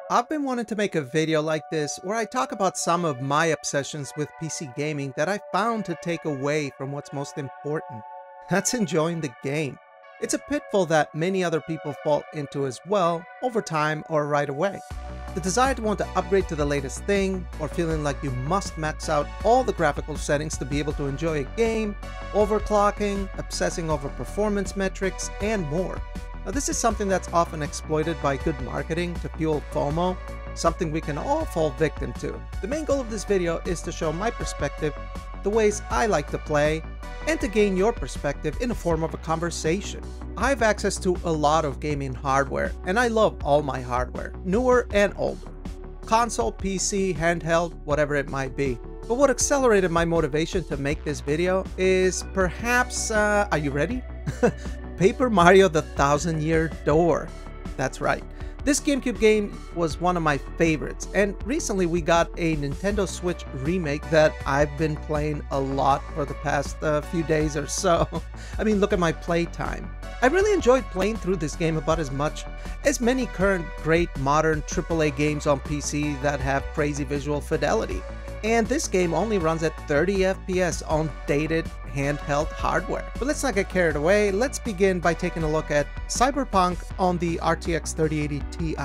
I've been wanting to make a video like this where I talk about some of my obsessions with PC gaming that I found to take away from what's most important. That's enjoying the game. It's a pitfall that many other people fall into as well, over time or right away. The desire to want to upgrade to the latest thing, or feeling like you must max out all the graphical settings to be able to enjoy a game, overclocking, obsessing over performance metrics, and more. Now, this is something that's often exploited by good marketing to fuel FOMO, something we can all fall victim to. The main goal of this video is to show my perspective, the ways I like to play, and to gain your perspective in the form of a conversation. I have access to a lot of gaming hardware, and I love all my hardware, newer and older. Console, PC, handheld, whatever it might be. But what accelerated my motivation to make this video is perhaps, are you ready? Paper Mario: The Thousand Year Door. That's right. This GameCube game was one of my favorites, and recently we got a Nintendo Switch remake that I've been playing a lot for the past few days or so. I mean, look at my playtime. I really enjoyed playing through this game about as much as many current great modern AAA games on PC that have crazy visual fidelity. And this game only runs at 30 FPS on dated handheld hardware. But let's not get carried away. Let's begin by taking a look at Cyberpunk on the RTX 3080 Ti.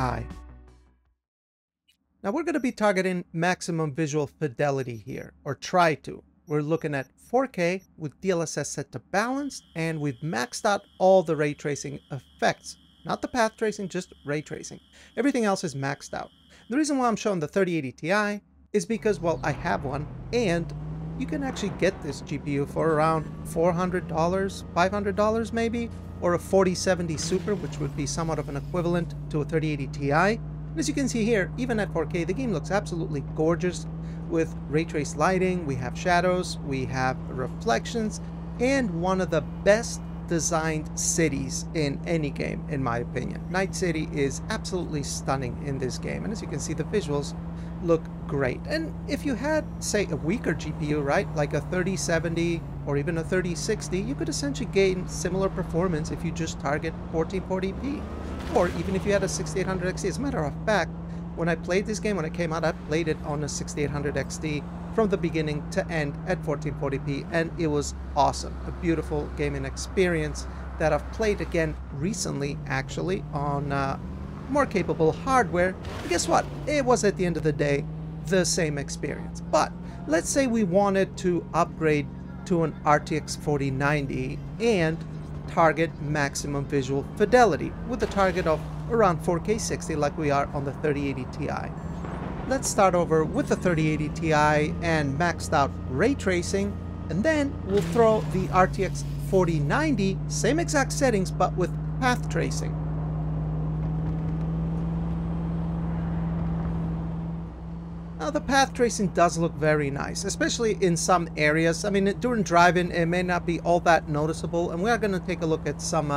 Now we're going to be targeting maximum visual fidelity here, or try to. We're looking at 4K with DLSS set to balanced, and we've maxed out all the ray tracing effects. Not the path tracing, just ray tracing. Everything else is maxed out. The reason why I'm showing the 3080 Ti is because, well, I have one, and you can actually get this GPU for around $400, $500 maybe, or a 4070 Super, which would be somewhat of an equivalent to a 3080 Ti. And as you can see here, even at 4K, the game looks absolutely gorgeous with ray trace lighting. We have shadows, we have reflections, and one of the best designed cities in any game, in my opinion. Night City is absolutely stunning in this game, and as you can see, the visuals look great. And if you had, say, a weaker GPU, right, like a 3070 or even a 3060, you could essentially gain similar performance if you just target 1440p, or even if you had a 6800 XT. As a matter of fact, when I played this game, when it came out, I played it on a 6800 XT from the beginning to end at 1440p, and it was awesome. A beautiful gaming experience that I've played again recently, actually, on more capable hardware. And guess what? It was, at the end of the day, the same experience. But let's say we wanted to upgrade to an RTX 4090 and target maximum visual fidelity with a target of around 4K 60 like we are on the 3080 Ti. Let's start over with the 3080 Ti and maxed out ray tracing, and then we'll throw the RTX 4090, same exact settings but with path tracing. Now the path tracing does look very nice, especially in some areas. I mean, during driving it may not be all that noticeable, and we are going to take a look at some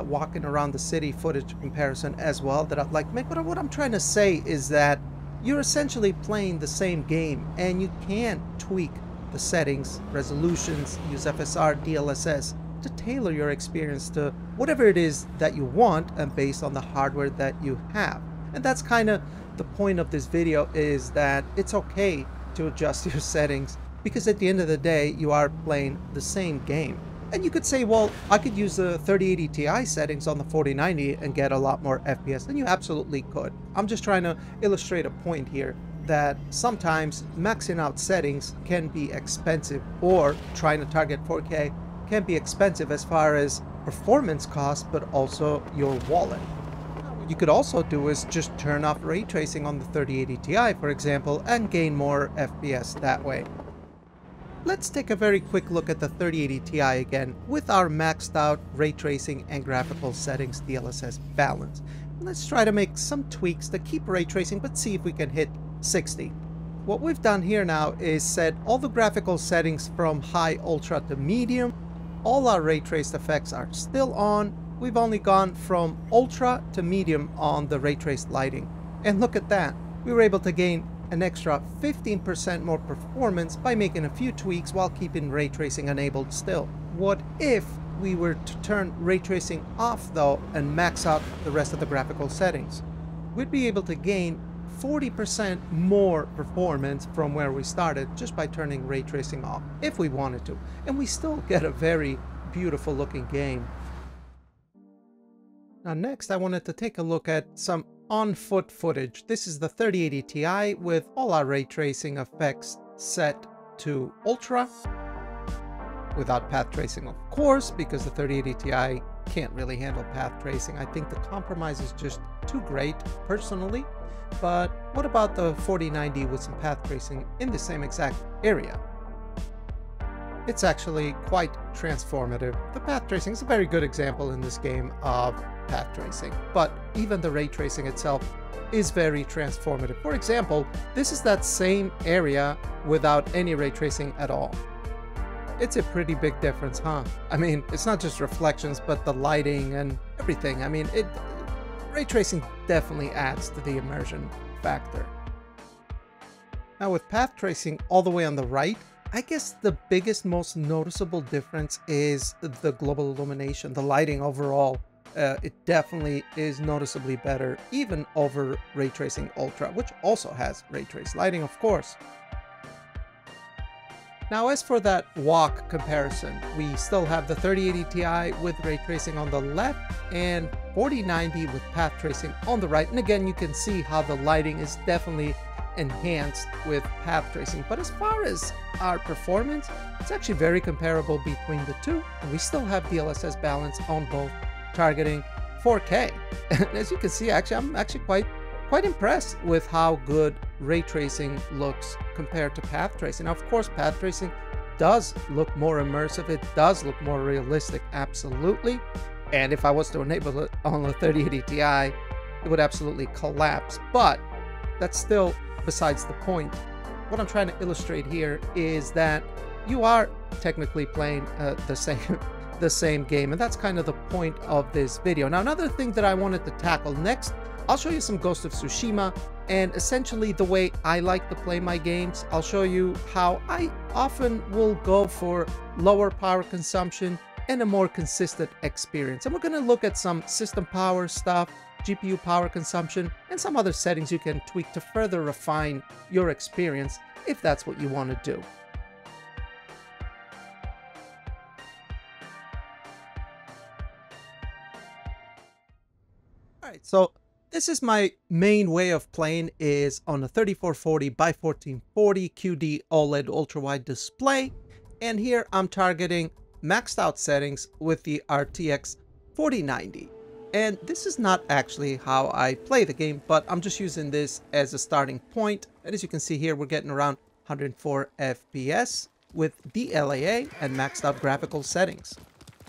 walking around the city footage comparison as well that I'd like to make. But what I'm trying to say is that you're essentially playing the same game, and you can tweak the settings, resolutions, use FSR, DLSS to tailor your experience to whatever it is that you want and based on the hardware that you have. And that's kind of the point of this video, is that it's okay to adjust your settings, because at the end of the day you are playing the same game. And you could say, well, I could use the 3080 Ti settings on the 4090 and get a lot more FPS, and you absolutely could. I'm just trying to illustrate a point here that sometimes maxing out settings can be expensive, or trying to target 4K can be expensive as far as performance costs, but also your wallet. You could also do is just turn off ray tracing on the 3080 Ti, for example, and gain more FPS that way. Let's take a very quick look at the 3080 Ti again with our maxed out ray tracing and graphical settings DLSS balance. Let's try to make some tweaks to keep ray tracing, but see if we can hit 60. What we've done here now is set all the graphical settings from high, ultra to medium. All our ray traced effects are still on. We've only gone from ultra to medium on the ray traced lighting. And look at that, we were able to gain an extra 15% more performance by making a few tweaks while keeping ray tracing enabled still. What if we were to turn ray tracing off though and max out the rest of the graphical settings? we'd be able to gain 40% more performance from where we started just by turning ray tracing off if we wanted to, and we still get a very beautiful looking game. Now next, I wanted to take a look at some on-foot footage. This is the 3080 Ti with all our ray tracing effects set to ultra, without path tracing of course, because the 3080 Ti can't really handle path tracing. I think the compromise is just too great personally. But what about the 4090 with some path tracing in the same exact area? It's actually quite transformative. The path tracing is a very good example in this game of path tracing, but even the ray tracing itself is very transformative. For example, this is that same area without any ray tracing at all. It's a pretty big difference, huh? I mean, it's not just reflections, but the lighting and everything. I mean, ray tracing definitely adds to the immersion factor. Now with path tracing all the way on the right, I guess the biggest, most noticeable difference is the global illumination, the lighting overall. It definitely is noticeably better, even over Ray Tracing Ultra, which also has ray trace lighting, of course. Now, as for that walk comparison, we still have the 3080 Ti with ray tracing on the left and 4090 with path tracing on the right. And again, you can see how the lighting is definitely enhanced with path tracing. But as far as our performance, it's actually very comparable between the two. And we still have DLSS balance on both, targeting 4K. And as you can see, I'm actually quite impressed with how good ray tracing looks compared to path tracing. Now, of course, path tracing does look more immersive. It does look more realistic, absolutely. And if I was to enable it on the 3080 Ti, it would absolutely collapse. But that's still besides the point. What I'm trying to illustrate here is that you are technically playing the same game, and that's kind of the point of this video. Now, another thing that I wanted to tackle next, I'll show you some Ghost of Tsushima and essentially the way I like to play my games. I'll show you how I often will go for lower power consumption and a more consistent experience. And we're going to look at some system power stuff, GPU power consumption, and some other settings you can tweak to further refine your experience if that's what you want to do. All right, so this is my main way of playing, is on a 3440 by 1440 QD OLED ultra-wide display. And here I'm targeting maxed out settings with the RTX 4090. And this is not actually how I play the game, but I'm just using this as a starting point. And as you can see here, we're getting around 104 FPS with DLAA and maxed out graphical settings.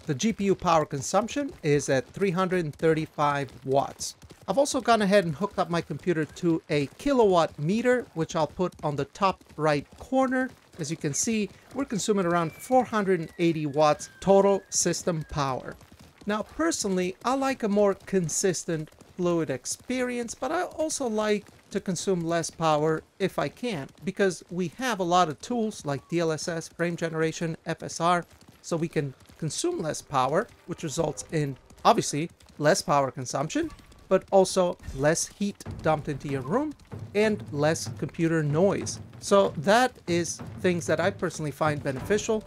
The GPU power consumption is at 335 watts. I've also gone ahead and hooked up my computer to a kilowatt meter, which I'll put on the top right corner. As you can see, we're consuming around 480 watts total system power. Now, personally, I like a more consistent, fluid experience, but I also like to consume less power if I can, because we have a lot of tools like DLSS, frame generation, FSR, so we can consume less power, which results in, obviously, less power consumption, but also less heat dumped into your room and less computer noise. So that is things that I personally find beneficial,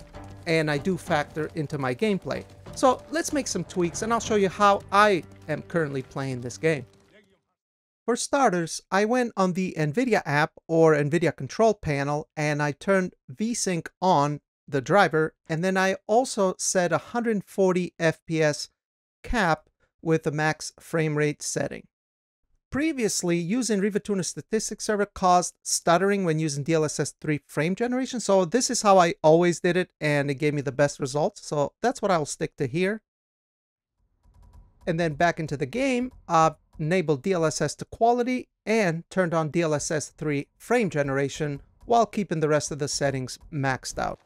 and I do factor into my gameplay. So let's make some tweaks and I'll show you how I am currently playing this game. For starters, I went on the NVIDIA app or NVIDIA control panel and I turned VSync on the driver, and then I also set 140 FPS cap with the max frame rate setting. Previously, using RivaTuner Statistics Server caused stuttering when using DLSS 3 frame generation, so this is how I always did it, and it gave me the best results, so that's what I'll stick to here. And then back into the game, I've enabled DLSS to quality and turned on DLSS 3 frame generation while keeping the rest of the settings maxed out.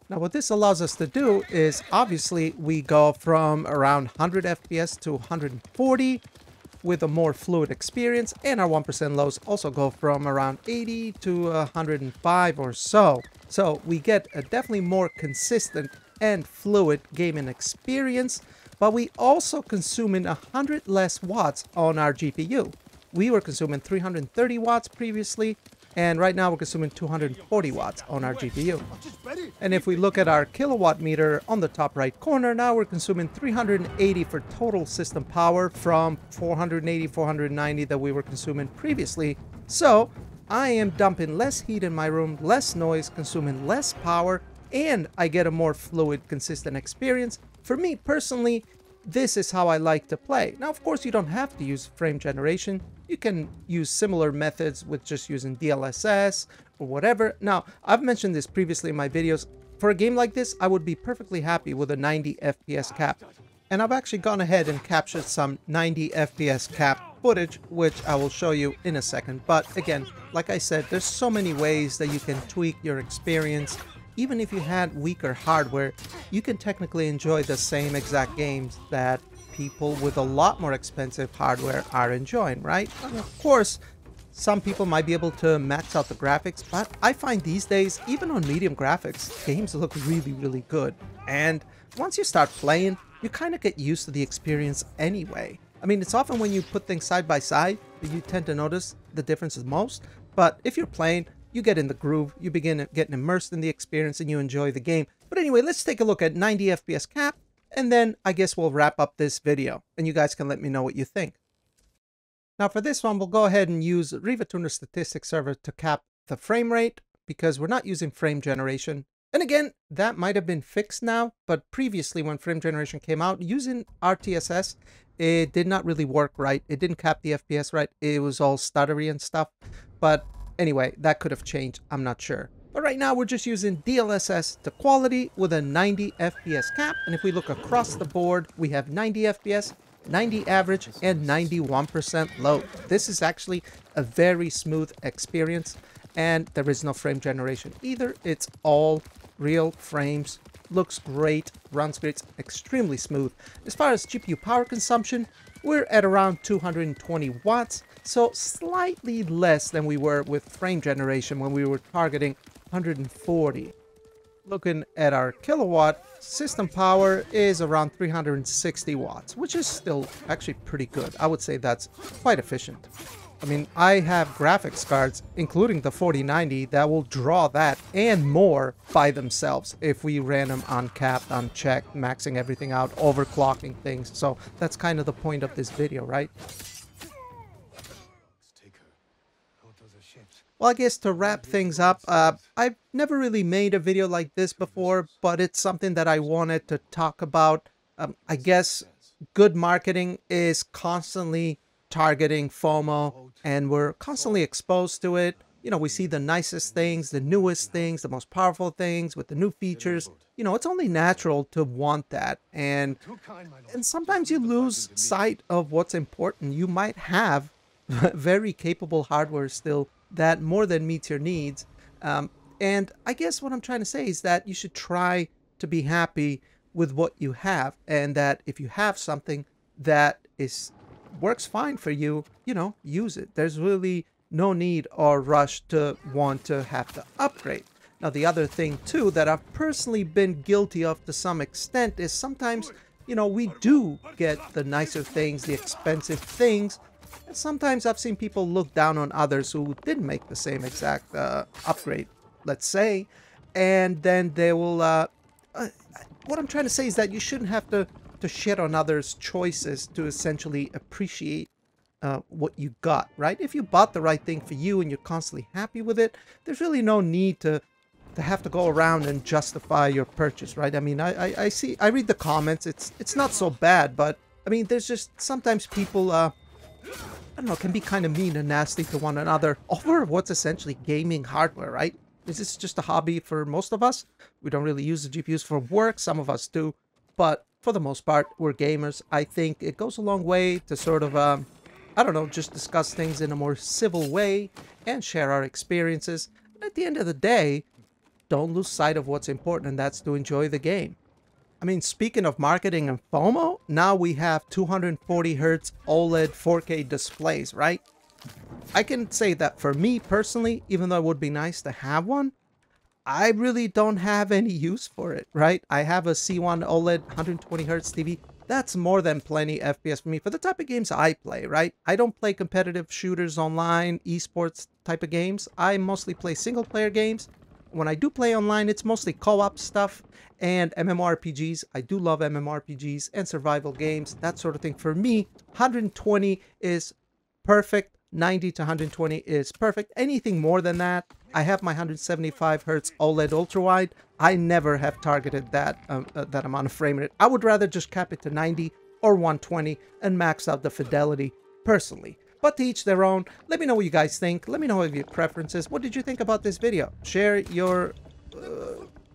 Now what this allows us to do is, obviously, we go from around 100 FPS to 140 with a more fluid experience, and our 1% lows also go from around 80 to 105 or so. So we get a definitely more consistent and fluid gaming experience, but we also consume in 100 less watts on our GPU. we were consuming 330 watts previously, and right now we're consuming 240 watts on our GPU. And if we look at our kilowatt meter on the top right corner, now we're consuming 380 for total system power from 480, 490 that we were consuming previously. So I am dumping less heat in my room, less noise, consuming less power, and I get a more fluid, consistent experience. For me personally, this is how I like to play. Now, of course, you don't have to use frame generation. You can use similar methods with just using DLSS or whatever. Now, I've mentioned this previously in my videos. For a game like this, I would be perfectly happy with a 90 FPS cap. And I've actually gone ahead and captured some 90 FPS cap footage, which I will show you in a second. But again, like I said, there's so many ways that you can tweak your experience. Even if you had weaker hardware, you can technically enjoy the same exact games that people with a lot more expensive hardware are enjoying, right? And of course, some people might be able to max out the graphics, but I find these days, even on medium graphics, games look really, really good. And once you start playing, you kind of get used to the experience anyway. I mean, it's often when you put things side by side that you tend to notice the differences most, but if you're playing, you get in the groove, you begin getting immersed in the experience, and you enjoy the game. But anyway, let's take a look at 90 FPS cap, and then I guess we'll wrap up this video, and you guys can let me know what you think. Now for this one, we'll go ahead and use Riva Tuner Statistics Server to cap the frame rate, because we're not using frame generation. And again, that might have been fixed now, but previously when frame generation came out, using RTSS, it did not really work right. It didn't cap the FPS right. It was all stuttery and stuff. But anyway, that could have changed, I'm not sure. But right now we're just using DLSS to quality with a 90 FPS cap. And if we look across the board, we have 90 FPS, 90 average, and 91% low. This is actually a very smooth experience, and there is no frame generation either. It's all real frames. Looks great, runs great, extremely smooth. As far as GPU power consumption, we're at around 220 watts. So slightly less than we were with frame generation when we were targeting 140. Looking at our kilowatt, system power is around 360 watts, which is still actually pretty good. I would say that's quite efficient. I mean, I have graphics cards, including the 4090, that will draw that and more by themselves if we ran them uncapped, unchecked, maxing everything out, overclocking things. So that's kind of the point of this video, right? Well, I guess to wrap things up, I've never really made a video like this before, but it's something that I wanted to talk about. I guess good marketing is constantly targeting FOMO, and we're constantly exposed to it. You know, we see the nicest things, the newest things, the most powerful things with the new features. You know, it's only natural to want that. And sometimes you lose sight of what's important. You might have very capable hardware still that more than meets your needs. And I guess what I'm trying to say is that you should try to be happy with what you have, and that if you have something that works fine for you, you know, use it. There's really no need or rush to want to have to upgrade. Now, the other thing too that I've personally been guilty of to some extent is sometimes, you know, we do get the nicer things, the expensive things. And sometimes I've seen people look down on others who didn't make the same exact upgrade, let's say, and then they will, what I'm trying to say is that you shouldn't have to shit on others' choices to essentially appreciate what you got, right? If you bought the right thing for you and you're constantly happy with it, there's really no need to have to go around and justify your purchase, right? I mean, I read the comments, it's not so bad, but I mean, there's just sometimes people, I don't know, can be kind of mean and nasty to one another over what's essentially gaming hardware, right? This is just a hobby for most of us. We don't really use the GPUs for work. Some of us do, but for the most part, we're gamers. I think it goes a long way to sort of, I don't know, just discuss things in a more civil way and share our experiences. But at the end of the day, don't lose sight of what's important, and that's to enjoy the game. I mean, speaking of marketing and FOMO, now we have 240 Hz OLED 4K displays, right? I can say that for me personally, even though it would be nice to have one, I really don't have any use for it, right? I have a C1 OLED 120 Hz TV That's more than plenty FPS for me for the type of games I play, right? I don't play competitive shooters online, esports type of games. I mostly play single player games. When I do play online, it's mostly co-op stuff and MMORPGs. I do love MMORPGs and survival games, that sort of thing. For me, 120 is perfect. 90 to 120 is perfect. Anything more than that, I have my 175 hertz OLED ultra wide. I never have targeted that that amount of frame rate. I would rather just cap it to 90 or 120 and max out the fidelity personally. But to each their own. Let me know what you guys think. Let me know your preferences. What did you think about this video? Share your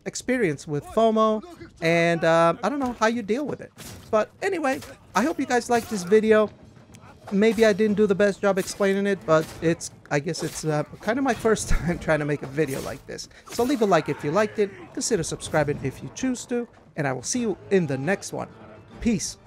experience with FOMO and I don't know how you deal with it. But anyway, I hope you guys liked this video. Maybe I didn't do the best job explaining it, but I guess it's kind of my first time trying to make a video like this. So leave a like if you liked it, consider subscribing if you choose to, and I will see you in the next one. Peace.